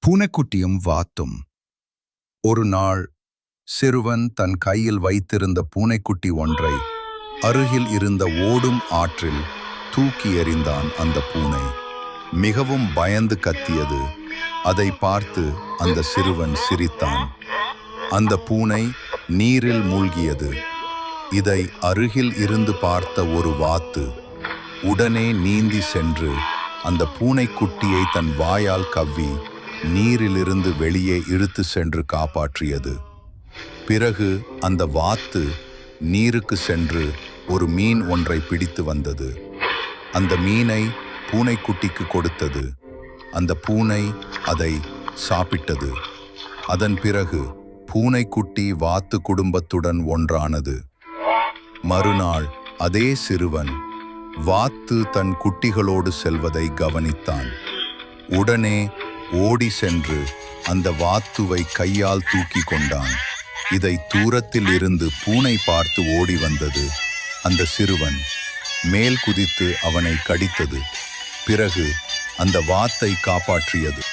பூனைக்குட்டியும் வாத்தும். ஒரு நாள் சிறுவன் தன் கையில் வைத்திருந்த பூனைக்குட்டி ஒன்றை அருகில் இருந்த ஓடும் ஆற்றில் தூக்கி எறிந்தான். அந்த பூனை மிகவும் பயந்து கத்தியது. அதை பார்த்து அந்த சிறுவன் சிரித்தான். அந்த பூனை நீரில் மூழ்கியது. இதை அருகில் இருந்து பார்த்த ஒரு வாத்து உடனே நீந்தி சென்று அந்த பூனைக்குட்டியை தன் வாயால் கவ்வி நீரிலிருந்து வெளியே இழுத்து சென்று காப்பாற்றியது. பிறகு அந்த வாத்து நீருக்கு சென்று ஒரு மீன் ஒன்றை பிடித்து வந்தது. அந்த மீனை பூனைக்குட்டிக்கு கொடுத்தது. அந்த பூனை அதை சாப்பிட்டது. அதன் பிறகு பூனைக்குட்டி வாத்து குடும்பத்துடன் ஒன்றானது. மறுநாள் அதே சிறுவன் வாத்து தன் குட்டிகளோடு செல்வதை கவனித்தான். உடனே ஓடி சென்று அந்த வாத்துவை கையால் தூக்கி கொண்டான். இதை தூரத்தில் இருந்து பூனை பார்த்து ஓடி வந்தது. அந்த சிறுவன் மேல் குதித்து அவனை கடித்தது. பிறகு அந்த வாத்தை காப்பாற்றியது.